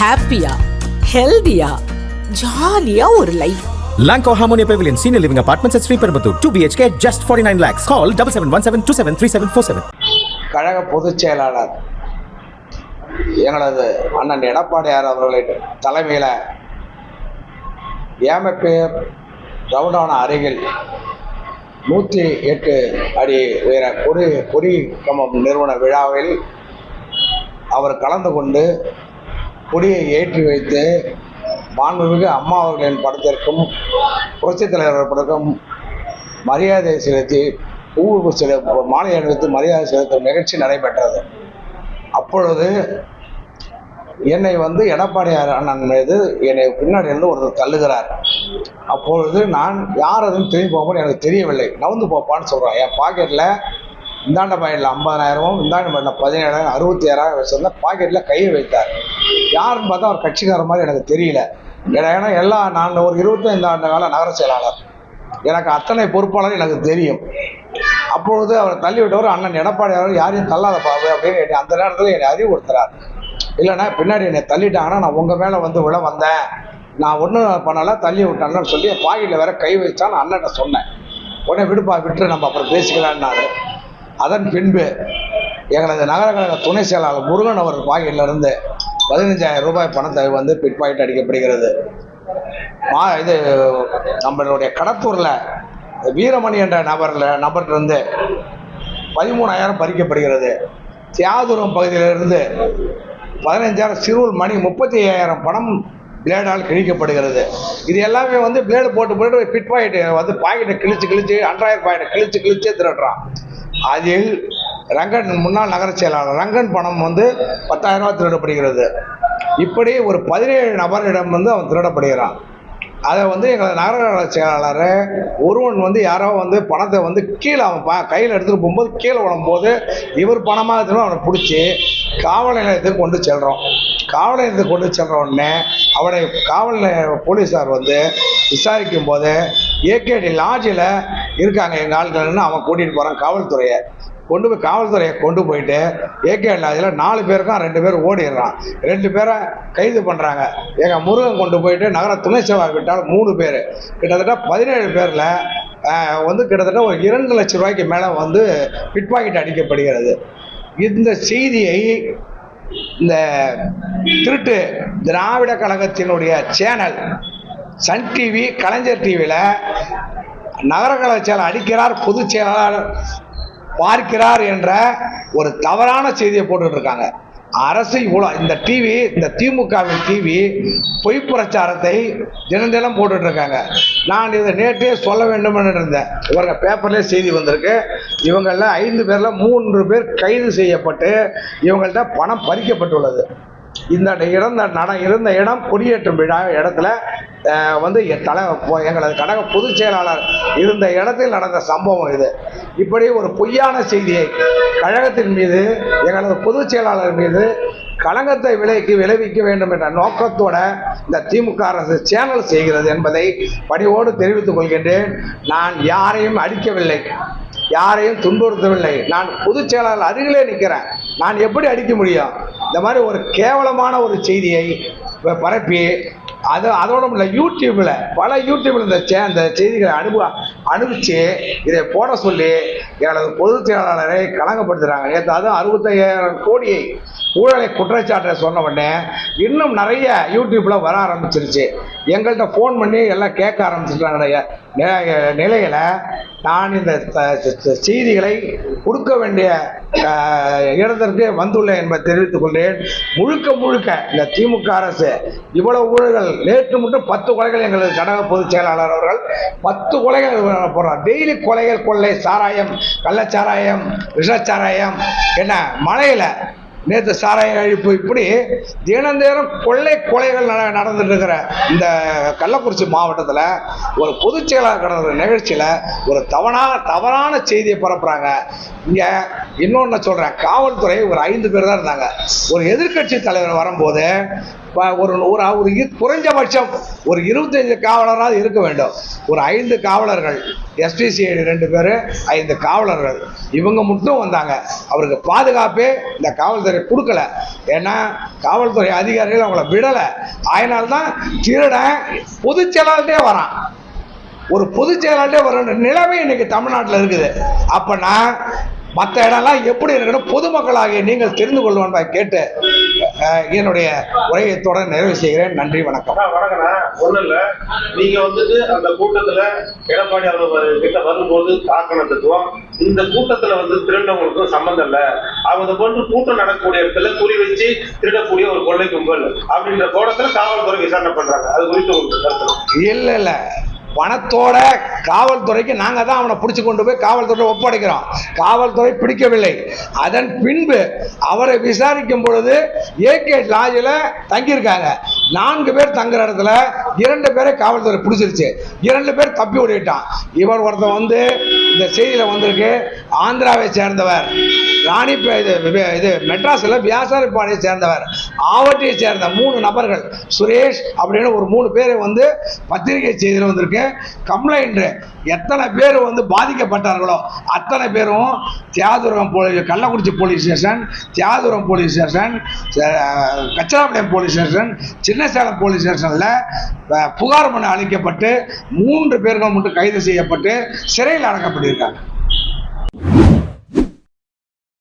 ஹாப்பியா, ஹெல்தியா, ஜாலியா ஒரு life. Lanco Harmonia Pavilion Senior Living Apartments at Sri Perambatoor 2 BHK just 49 lakhs. Call 7717273747. கழக பொதுச் செயலாளர் எங்களது அண்ணன் எடப்பாடியார் அவர்களின் தலைமையில் ஏமப்பேர் ரவுண்டான அருகில் 108 அடி உயர கொடி கம்பம் நிறுவன விழாவில் அவர் கலந்து கொண்டு கொடியை ஏற்றி வைத்து மாண்புமிகு அம்மா அவர்களின் படத்திற்கும் புரட்சித் தலைவர் படத்திற்கும் மரியாதை செலுத்தி மாலை அணிவித்து மரியாதை செலுத்தும் நிகழ்ச்சி நடைபெற்றது. அப்பொழுது என்னை எடப்பாடியார் அண்ணன் மீது என்னை பின்னாடி இருந்து ஒருத்தர் தள்ளுகிறார். அப்பொழுது நான் யார் அதுன்னு திரும்பி போகும்போது எனக்கு தெரியவில்லை. நவுந்து போப்பான்னு சொல்கிறேன். என் பாக்கெட்டில் இந்தாண்ட பாக்கெட்டில் 50,000, இந்தாண்ட பாக்கெட்டில் 17,000, 66,000 வச்சிருந்தா பாக்கெட்டில் கையை வைத்தார். யாருன்னு பார்த்தா அவர் கட்சிக்கார மாதிரி எனக்கு தெரியல. ஏன்னா நான் ஒரு 25 ஆண்டு கால நகர செயலாளர், எனக்கு அத்தனை பொறுப்பாளர் எனக்கு தெரியும். அப்பொழுது அவர் தள்ளிவிட்டவர் அண்ணன் எடப்பாடியார் யாரையும் தள்ளாத பாவு அப்படின்னு அந்த நேரத்தில் என்னை அறிவுறுத்துறார். இல்லைன்னா பின்னாடி என்னை தள்ளிட்டாங்கன்னா நான் உங்கள் மேலே விழ வந்தேன், நான் ஒன்றும் பண்ணலை, தள்ளி விட்டான்னு சொல்லி பாக்கெட்டில் வேற கை வச்சான்னு அண்ணன்ட்ட சொன்னேன். உடனே விட்டு நம்ம அப்புறம் பேசிக்கலான்னாரு. அதன் பின்பு எங்களது நகர கழக துணை செயலாளர் முருகன் அவர் பாக்கெட்டில் இருந்து 15,000 ரூபாய் பணத்தை பிட் பாக்கெட் அடிக்கப்படுகிறது. இது நம்மளுடைய கடத்தூரில் வீரமணி என்ற நபர்கிட்ட 13,000 பறிக்கப்படுகிறது. தியாதுரம் பகுதியிலிருந்து 15,000, சிறுவல் மணி 35,000 பணம் பிளேடால் கிழிக்கப்படுகிறது. இது எல்லாமே பிளேடு போட்டு பிட் பாக்கெட்டு பாக்கெட்டை கிழிச்சு அன்றாயிரம் பாக்கெட்டை கிழிச்சே திருடுறான். அதில் ரங்கன் முன்னாள் நகர செயலாளர் ரங்கன் பணம் 10,000 ரூபாய் திருடப்படுகிறது. இப்படி ஒரு 17 நபரிடம் அவன் திருடப்படுகிறான். அதை எங்களை நகர செயலாளர் ஒருவன் யாரோ பணத்தை கீழே அவன் கையில் எடுத்துகிட்டு போகும்போது கீழே விடும்போது இவர் பணமாக திரும்ப அவனை பிடிச்சி காவல் நிலையத்துக்கு கொண்டு செல்கிறோம். காவல் நிலையத்துக்கு கொண்டு செல்கிற உடனே அவனை காவல் போலீஸார் விசாரிக்கும் போது ஏகேடி லாட்ஜில் இருக்காங்க எங்கள் ஆட்கள்னு அவன் கூட்டிகிட்டு போகிறான். காவல்துறையை கொண்டு போயிட்டு ஏகேடி லாட்ஜில் 4 பேருக்கும் 2 பேர் ஓடிடுறான். 2 பேரை கைது பண்ணுறாங்க. எங்கள் முருகன் கொண்டு போயிட்டு நகர துணை செயலாளர் விட்டால் 3 பேர், கிட்டத்தட்ட 17 பேரில் கிட்டத்தட்ட ஒரு 2 லட்சம் ரூபாய்க்கு மேலே பிட் பாக்கெட் அடிக்கப்படுகிறது. இந்த செய்தியை இந்த திருட்டு திராவிட கழகத்தினுடைய சேனல் சன் டிவி, கலைஞர் டிவியில் நகர கழக செயலாளர் அடிக்கிறார், பொதுச் செயலாளர் பார்க்கிறார் என்ற ஒரு தவறான செய்தியை போட்டுட்டு இருக்காங்க. அரசு இவ்வளோ இந்த திமுகவின் டிவி பொய் பிரச்சாரத்தை தினம் போட்டுட்டு இருக்காங்க. நான் இதை நேற்றே சொல்ல வேண்டும் என்று இருந்தேன். இவங்க பேப்பர்லேயே செய்தி வந்திருக்கு. இவங்களில் 5 பேரில் 3 பேர் கைது செய்யப்பட்டு இவங்கள்ட்ட பணம் பறிக்கப்பட்டுள்ளது. இருந்த இடம் கொடியேற்றும் விழா இடத்துல எங்களது கழக பொதுச் செயலாளர் இருந்த இடத்தில் நடந்த சம்பவம் இது. இப்படி ஒரு பொய்யான செய்தியை கழகத்தின் மீது, எங்களது பொதுச் செயலாளர் மீது களங்கத்தை விளைவிக்க வேண்டும் என்ற நோக்கத்தோட இந்த திமுக அரசு சேனல் செய்கிறது என்பதை பணிவோடு தெரிவித்துக் கொள்கின்றேன். நான் யாரையும் அடிக்கவில்லை, யாரையும் துன்புறுத்தவில்லை. நான் பொதுச் செயலாளர் அருகிலே நிற்கிறேன். நான் எப்படி அடிக்க முடியும்? இந்த மாதிரி ஒரு கேவலமான ஒரு செய்தியை பரப்பி அதோட இல்லை யூடியூப்ல பல இந்த செய்திகளை அனுப்பிச்சு இதை போட சொல்லி எனது பொதுச் செயலாளரை களங்கப்படுத்துறாங்க. நேற்று அதுவும் 65,000 கோடியை ஊழலை குற்றச்சாட்டை சொன்ன உடனே இன்னும் நிறைய யூடியூப்ல வர ஆரம்பிச்சிருச்சு. எங்கள்கிட்ட ஃபோன் பண்ணி எல்லாம் கேட்க ஆரம்பிச்சிருக்காங்க. நிலையில நான் இந்த செய்திகளை கொடுக்க வேண்டிய இடத்திற்கு வந்துள்ளேன் என்பதை தெரிவித்துக் கொண்டேன். முழுக்க இந்த திமுக அரசு இவ்வளவு ஊழல்கள், நேற்று மட்டும் 10 கொலைகள் எங்களது கழக பொதுச் செயலாளர் அவர்கள் 10 கொலைகள் போடுறார். டெய்லி கொலைகள், கொள்ளை, சாராயம், கள்ளச்சாராயம், விஷச்சாராயம், என்ன மழையில நேற்று சாராய அழிப்பு, இப்படி தினம் கொலைகள் நடந்துட்டு இருக்கிற இந்த கள்ளக்குறிச்சி மாவட்டத்தில் ஒரு பொதுச் செயலாளர் கடந்த நிகழ்ச்சியில் ஒரு தவறான செய்தியை பரப்புறாங்க. இங்கே இன்னொன்று சொல்கிறேன், காவல்துறை ஒரு 5 பேர் தான் இருந்தாங்க. ஒரு எதிர்கட்சி தலைவர் வரும்போது ஒரு குறைஞ்சபட்சம் ஒரு 25 காவலராக இருக்க வேண்டும். ஒரு 5 காவலர்கள், எஸ்பிசிஐடி 2 பேர், 5 காவலர்கள், இவங்க மட்டும் வந்தாங்க. அவருக்கு பாதுகாப்பே இந்த காவல்துறை காவல்துறை கொடுக்கல. ஏன்னா காவல்துறை அதிகாரிகள் அவங்கள விடலை. அதனால்தான் திருடன் பொதுச் செயலாளர்கிட்டே வரான். ஒரு பொதுச் செயலாளர்கிட்டே வர நிலைமை இன்னைக்கு தமிழ்நாட்டில் இருக்குது. அப்போனா மற்ற இடம்லாம் எப்படி இருக்கணும் பொதுமக்களாகிய நீங்கள் தெரிந்து கொள்ளுவான் கேட்டு என்னுடைய உரையை தொடர் நிறைவு செய்கிறேன். நன்றி, வணக்கம். வணக்கண்ணா. ஒன்றும் இல்லை, நீங்கள் வந்துட்டு அந்த கூட்டத்தில் எடப்பாடி அவர் கிட்ட வரும்போது தாக்கணத்துக்கும் இந்த கூட்டத்தில் வந்து திருடவங்களுக்கும் சம்மந்தம் இல்லை. அவங்க போன்று கூட்டம் நடக்கக்கூடிய இடத்துல குறி வச்சு திருடக்கூடிய ஒரு கொள்ளை கும்பல் அப்படின்ற கோணத்தில் காவல்துறை விசாரணை பண்றாங்க. அது குறித்து உங்களுக்கு கருத்து? இல்லை, பணத்தோட காவல்துறைக்கு நாங்கள் தான் அவனை பிடிச்சி கொண்டு போய் காவல்துறை ஒப்படைக்கிறோம். காவல்துறை பிடிக்கவில்லை. அதன் பின்பு அவரை விசாரிக்கும் பொழுது ஏகே லாட்ஜில் தங்கியிருக்காங்க. 4 பேர் தங்குற இடத்துல 2 பேரை காவல்துறை பிடிச்சிருச்சு. 2 பேர் தப்பி ஓடிட்டான். இவர் ஒருத்தர் வந்து இந்த செய்தியில் வந்திருக்கு, ஆந்திராவை சேர்ந்தவர், இது மெட்ராஸில் வியாசாரிப்பாளையை சேர்ந்தவர், ஆவட்டியை சேர்ந்த 3 நபர்கள், சுரேஷ் அப்படின்னு ஒரு 3 பேரை வந்து பத்திரிகை செய்தியில் வந்திருக்கு. கம்ப்ளைண்ட் எத்தனை பேர் வந்து பாதிக்கப்பட்டார்களோ அத்தனை பேரும் தியாதுரம் கள்ளக்குறிச்சி போலீஸ் ஸ்டேஷன், தியாதுரம் police station, Kachirapalayam police station, Chinnasalem police ஸ்டேஷனில் புகார் மனு அளிக்கப்பட்டு 3 பேர்கள் மட்டும் கைது செய்யப்பட்டு சிறையில் அடைக்கப்பட்டிருக்காங்க.